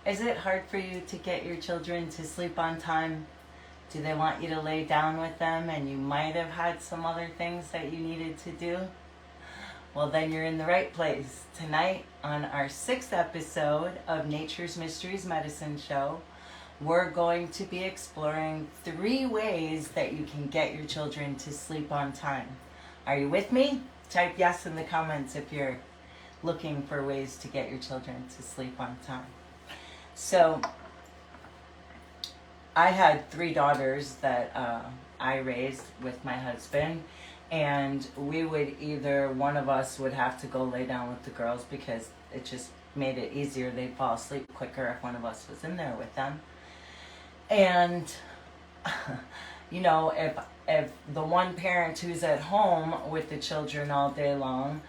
Is it hard for you to get your children to sleep on time? Do they want you to lay down with them and you might have had some other things that you needed to do? Well, then you're in the right place. Tonight, on our 6th episode of Nature's Mysteries Medicine Show, we're going to be exploring 3 ways that you can get your children to sleep on time. Are you with me? Type yes in the comments if you're looking for ways to get your children to sleep on time. So, I had 3 daughters that I raised with my husband, and we would either, one of us would have to go lay down with the girls because it just made it easier. They'd fall asleep quicker if one of us was in there with them. And, you know, if the one parent who's at home with the children all day long,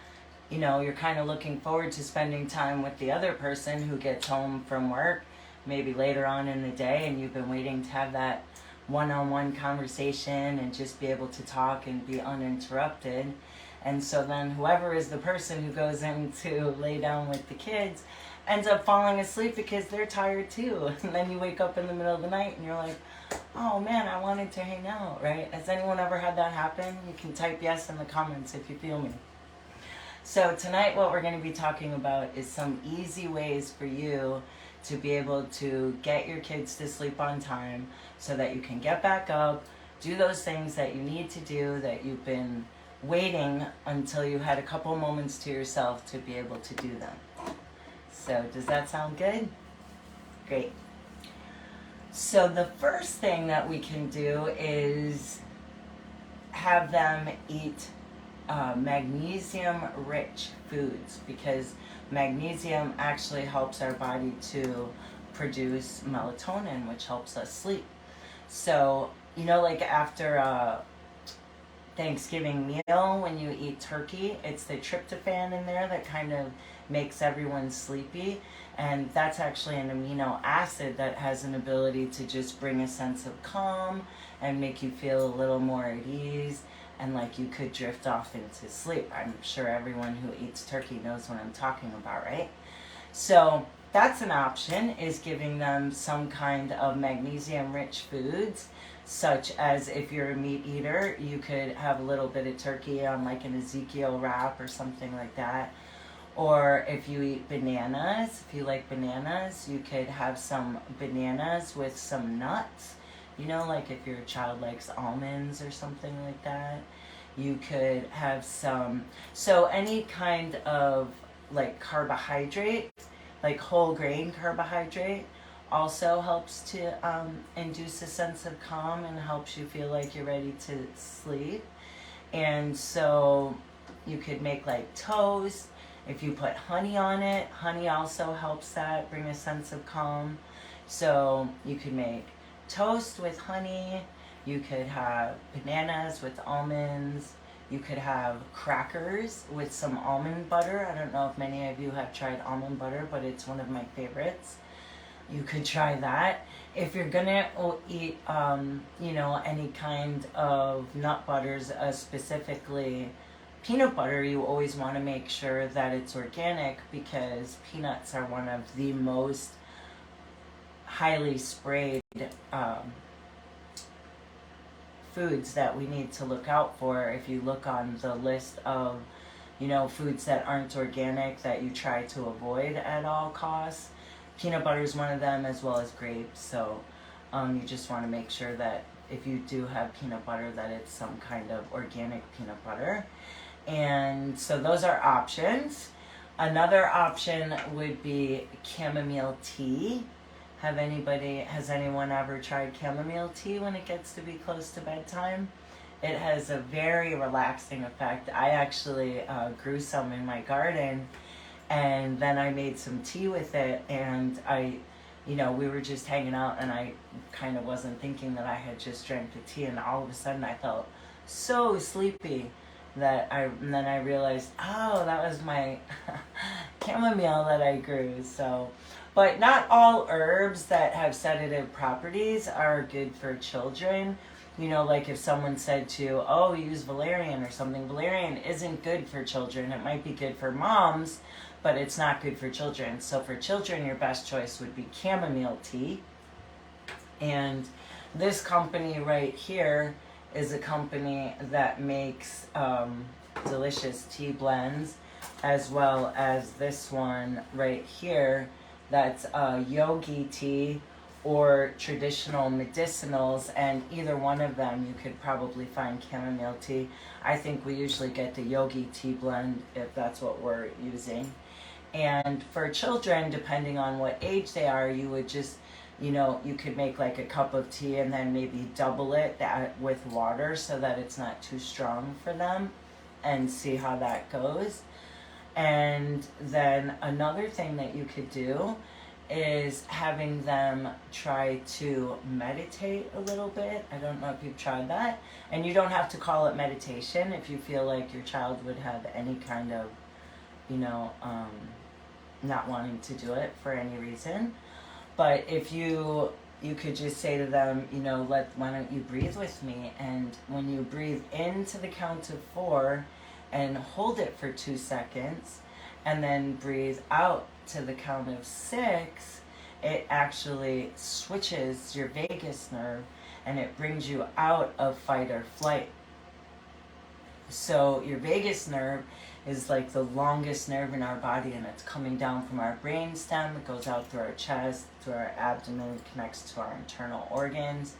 you know, you're kind of looking forward to spending time with the other person who gets home from work, maybe later on in the day, and you've been waiting to have that one-on-one conversation and just be able to talk and be uninterrupted. And so then whoever is the person who goes in to lay down with the kids ends up falling asleep because they're tired too. And then you wake up in the middle of the night and you're like, oh man, I wanted to hang out, right? Has anyone ever had that happen? You can type yes in the comments if you feel me. So tonight what we're going to be talking about is some easy ways for you to be able to get your kids to sleep on time so that you can get back up, do those things that you need to do that you've been waiting until you had a couple moments to yourself to be able to do them. So does that sound good? Great. So the first thing that we can do is have them eat magnesium-rich foods, because magnesium actually helps our body to produce melatonin, which helps us sleep. So, you know, like after a Thanksgiving meal, when you eat turkey, it's the tryptophan in there that kind of makes everyone sleepy. And that's actually an amino acid that has an ability to just bring a sense of calm and make you feel a little more at ease. And like you could drift off into sleep. I'm sure everyone who eats turkey knows what I'm talking about, right? So that's an option, is giving them some kind of magnesium-rich foods, such as if you're a meat eater, you could have a little bit of turkey on like an Ezekiel wrap or something like that. Or if you eat bananas, if you like bananas, you could have some bananas with some nuts. You know, like if your child likes almonds or something like that, you could have some, so any kind of like carbohydrate, like whole grain carbohydrate, also helps to induce a sense of calm and helps you feel like you're ready to sleep. And so you could make like toast. If you put honey on it, honey also helps that bring a sense of calm. So you could make toast with honey, you could have bananas with almonds, you could have crackers with some almond butter. I don't know if many of you have tried almond butter, but it's one of my favorites. You could try that. If you're gonna eat, you know, any kind of nut butters, specifically peanut butter, you always want to make sure that it's organic, because peanuts are one of the most highly sprayed foods that we need to look out for. If you look on the list of, you know, foods that aren't organic that you try to avoid at all costs, peanut butter is one of them, as well as grapes. So you just want to make sure that if you do have peanut butter, that it's some kind of organic peanut butter. And so those are options. Another option would be chamomile tea. Has anyone ever tried chamomile tea when it gets to be close to bedtime? It has a very relaxing effect. I actually grew some in my garden, and then I made some tea with it, and we were just hanging out, and I kind of wasn't thinking that I had just drank the tea, and all of a sudden I felt so sleepy and then I realized, oh, that was my chamomile that I grew. So, but not all herbs that have sedative properties are good for children. You know, like if someone said to you, oh, use valerian or something, valerian isn't good for children. It might be good for moms, but it's not good for children. So for children, your best choice would be chamomile tea. And this company right here is a company that makes delicious tea blends, as well as this one right here that's yogi tea or traditional medicinals, and either one of them you could probably find chamomile tea. I think we usually get the yogi tea blend if that's what we're using. And for children, depending on what age they are, you would just, you could make like a cup of tea and then maybe double it with water so that it's not too strong for them, and see how that goes. And then another thing that you could do is having them try to meditate a little bit. I don't know if you've tried that. And you don't have to call it meditation if you feel like your child would have any kind of, not wanting to do it for any reason. But if you could just say to them, why don't you breathe with me? And when you breathe into the count of 4 and hold it for 2 seconds, and then breathe out to the count of 6, it actually switches your vagus nerve and it brings you out of fight or flight. So your vagus nerve is like the longest nerve in our body, and it's coming down from our brain stem. It goes out through our chest, through our abdomen, connects to our internal organs,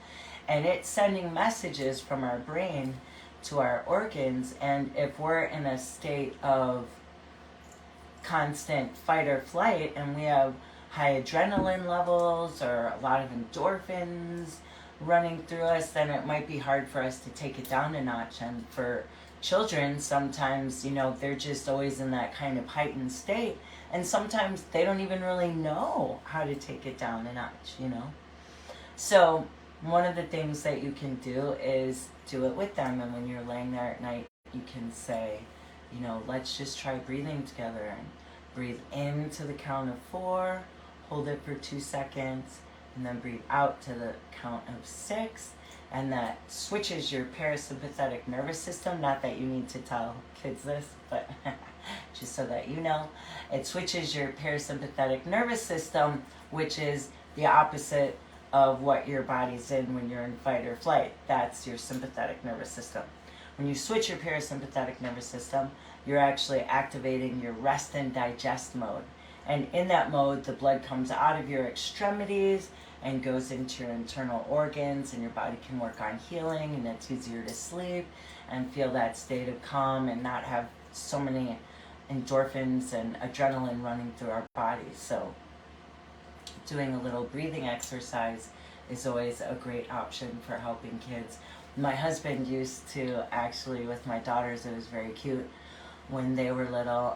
and it's sending messages from our brain to our organs. And if we're in a state of constant fight or flight and we have high adrenaline levels or a lot of endorphins running through us, then it might be hard for us to take it down a notch. And for children, sometimes, they're just always in that kind of heightened state, and sometimes they don't even really know how to take it down a notch, So one of the things that you can do is do it with them. And when you're laying there at night, you can say, let's just try breathing together, and breathe into the count of 4, hold it for 2 seconds, and then breathe out to the count of 6. And that switches your parasympathetic nervous system. Not that you need to tell kids this, but just so that you know. It switches your parasympathetic nervous system, which is the opposite of what your body's in when you're in fight or flight. That's your sympathetic nervous system. When you switch your parasympathetic nervous system, you're actually activating your rest and digest mode. And in that mode, the blood comes out of your extremities and goes into your internal organs, and your body can work on healing, and it's easier to sleep and feel that state of calm and not have so many endorphins and adrenaline running through our bodies. So doing a little breathing exercise is always a great option for helping kids. My husband used to actually, with my daughters, it was very cute, when they were little,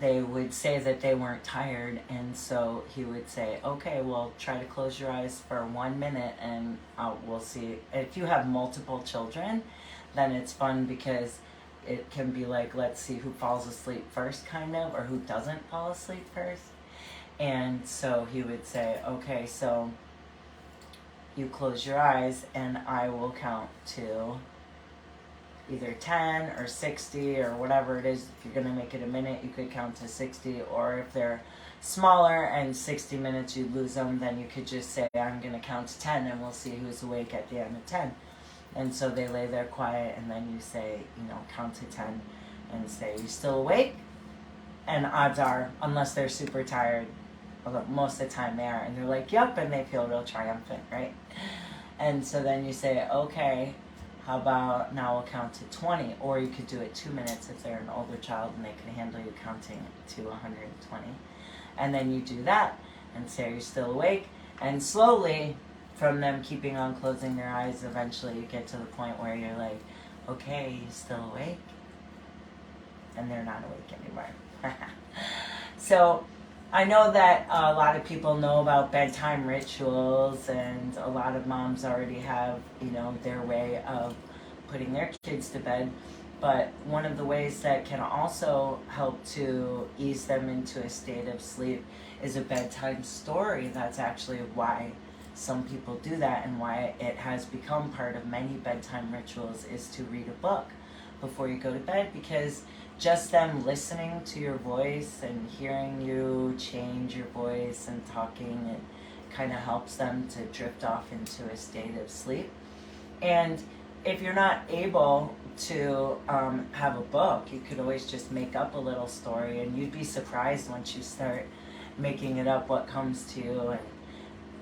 they would say that they weren't tired, and so he would say, okay, well, try to close your eyes for 1 minute and we'll see. If you have multiple children, then it's fun because it can be like, let's see who falls asleep first, kind of, or who doesn't fall asleep first. And so he would say, okay, so you close your eyes and I will count to either 10 or 60 or whatever it is. If you're going to make it a minute, you could count to 60. Or if they're smaller and 60 minutes you lose them, then you could just say, I'm going to count to 10 and we'll see who's awake at the end of 10. And so they lay there quiet, and then you say, count to 10 and say, you still awake? And odds are, unless they're super tired, although most of the time they are, and they're like, yep, and they feel real triumphant, right? And so then you say, okay, how about now we'll count to 20, or you could do it 2 minutes if they're an older child and they can handle you counting to 120. And then you do that and say, are you still awake? And slowly, from them keeping on closing their eyes, eventually you get to the point where you're like, okay, you still awake? And they're not awake anymore. So I know that a lot of people know about bedtime rituals, and a lot of moms already have, their way of putting their kids to bed. But one of the ways that can also help to ease them into a state of sleep is a bedtime story. That's actually why some people do that, and why it has become part of many bedtime rituals is to read a book before you go to bed, because just them listening to your voice and hearing you change your voice and talking, it kind of helps them to drift off into a state of sleep. And if you're not able to have a book, you could always just make up a little story, and you'd be surprised once you start making it up what comes to you. And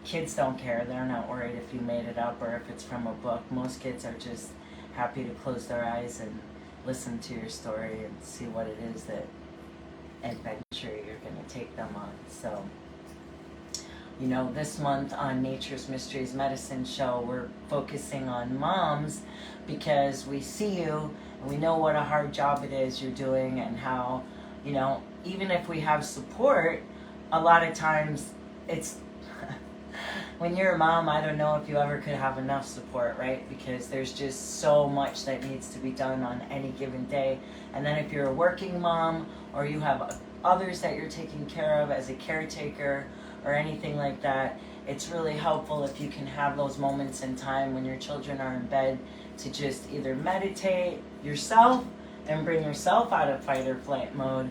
kids don't care. They're not worried if you made it up or if it's from a book. Most kids are just happy to close their eyes and listen to your story and see what it is that adventure you're going to take them on. So, you know, this month on Nature's Mysteries Medicine Show, we're focusing on moms because we see you and we know what a hard job it is you're doing, and how, you know, even if we have support, a lot of times it's when you're a mom, I don't know if you ever could have enough support, right? Because there's just so much that needs to be done on any given day. And then if you're a working mom, or you have others that you're taking care of as a caretaker or anything like that, it's really helpful if you can have those moments in time when your children are in bed to just either meditate yourself and bring yourself out of fight or flight mode,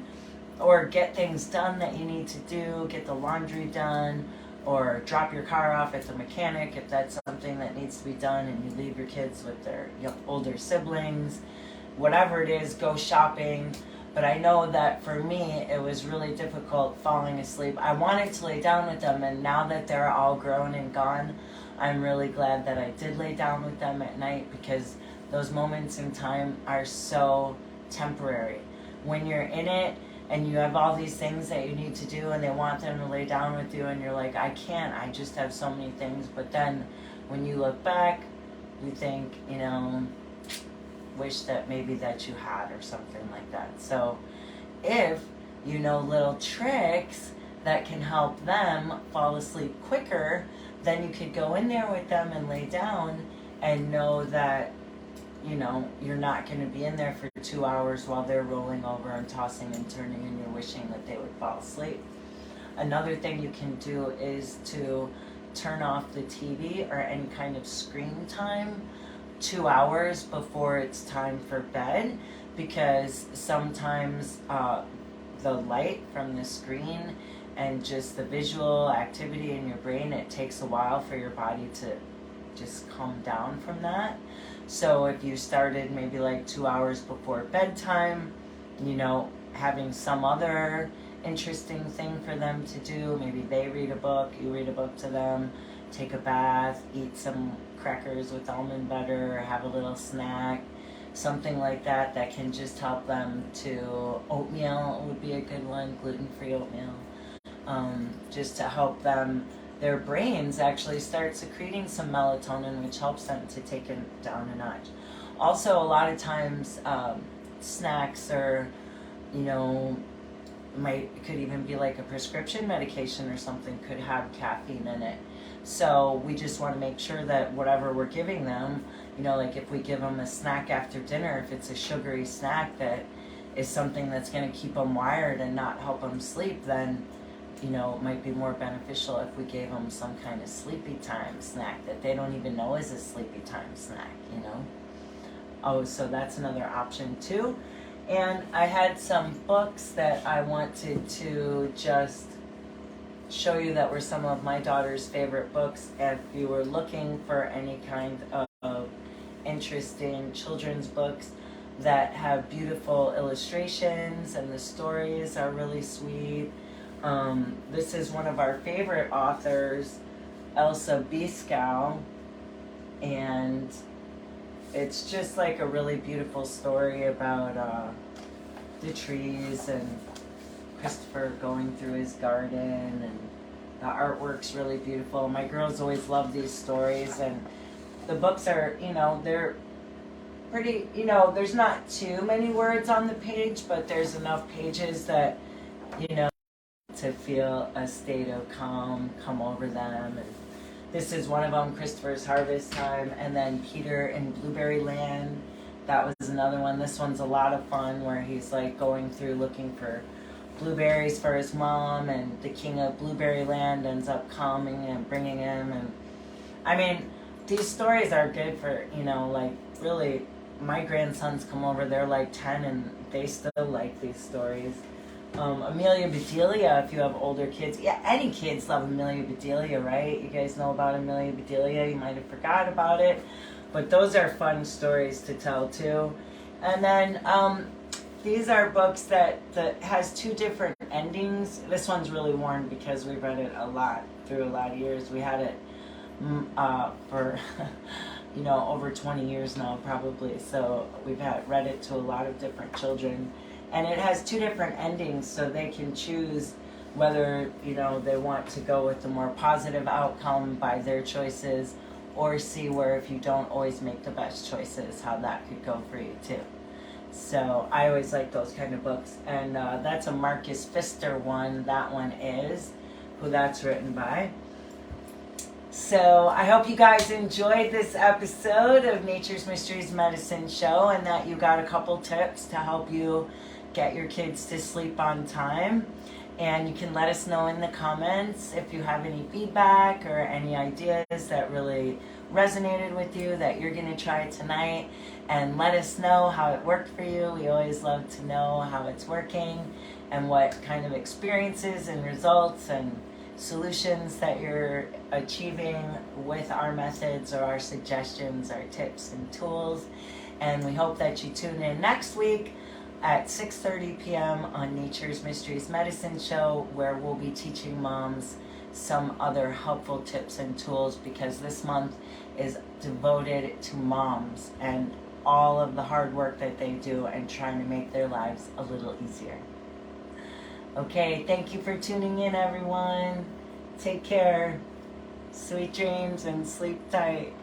or get things done that you need to do, get the laundry done, or drop your car off at the mechanic if that's something that needs to be done, and you leave your kids with their older siblings. Whatever it is, go shopping. But I know that for me, it was really difficult falling asleep. I wanted to lay down with them, and now that they're all grown and gone, I'm really glad that I did lay down with them at night, because those moments in time are so temporary. When you're in it, and you have all these things that you need to do, and they want them to lay down with you, and you're like, I can't, I just have so many things. But then when you look back, you think, you know, wish that maybe that you had, or something like that. So if you know little tricks that can help them fall asleep quicker, then you could go in there with them and lay down and know that, you know, you're not going to be in there for 2 hours while they're rolling over and tossing and turning, and you're wishing that they would fall asleep. Another thing you can do is to turn off the TV or any kind of screen time 2 hours before it's time for bed, because sometimes the light from the screen and just the visual activity in your brain, it takes a while for your body to just calm down from that. So if you started maybe like 2 hours before bedtime, you know, having some other interesting thing for them to do, maybe they read a book, you read a book to them, take a bath, eat some crackers with almond butter, or have a little snack, something like that, that can just help them to, oatmeal would be a good one, gluten-free oatmeal, just to help them, their brains actually start secreting some melatonin, which helps them to take it down a notch. Also, a lot of times, snacks, or, you know, could even be like a prescription medication or something, could have caffeine in it. So we just want to make sure that whatever we're giving them, you know, like if we give them a snack after dinner, if it's a sugary snack that is something that's going to keep them wired and not help them sleep, then, you know, it might be more beneficial if we gave them some kind of sleepy time snack that they don't even know is a sleepy time snack, you know. Oh, so that's another option too. And I had some books that I wanted to just show you that were some of my daughter's favorite books. If you were looking for any kind of interesting children's books that have beautiful illustrations and the stories are really sweet, this is one of our favorite authors, Elsa Biscow, and it's just like a really beautiful story about the trees and Christopher going through his garden, and the artwork's really beautiful. My girls always love these stories, and the books are, you know, they're pretty, you know, there's not too many words on the page, but there's enough pages that, you know, to feel a state of calm come over them. And this is one of them, Christopher's Harvest Time, and then Peter in Blueberry Land. That was another one. This one's a lot of fun, where he's like going through looking for blueberries for his mom, and the king of Blueberry Land ends up calming and bringing him. And I mean, these stories are good for, you know, like really, my grandsons come over, they're like 10, and they still like these stories. Amelia Bedelia, if you have older kids. Yeah, any kids love Amelia Bedelia, right? You guys know about Amelia Bedelia. You might have forgot about it. But those are fun stories to tell, too. And then these are books that has two different endings. This one's really worn because we've read it a lot through a lot of years. We had it for over 20 years now, probably. So we've read it to a lot of different children. And it has two different endings, so they can choose whether, they want to go with the more positive outcome by their choices, or see where if you don't always make the best choices, how that could go for you too. So I always like those kind of books. And that's a Marcus Pfister one, that one is, who that's written by. So I hope you guys enjoyed this episode of Nature's Mysteries Medicine Show, and that you got a couple tips to help you get your kids to sleep on time. And you can let us know in the comments if you have any feedback or any ideas that really resonated with you that you're going to try tonight, and let us know how it worked for you. We always love to know how it's working and what kind of experiences and results and solutions that you're achieving with our methods or our suggestions, our tips and tools. And we hope that you tune in next week at 6:30 p.m. on Nature's Mysteries Medicine Show, where we'll be teaching moms some other helpful tips and tools, because this month is devoted to moms and all of the hard work that they do and trying to make their lives a little easier. Okay, thank you for tuning in, everyone. Take care. Sweet dreams and sleep tight.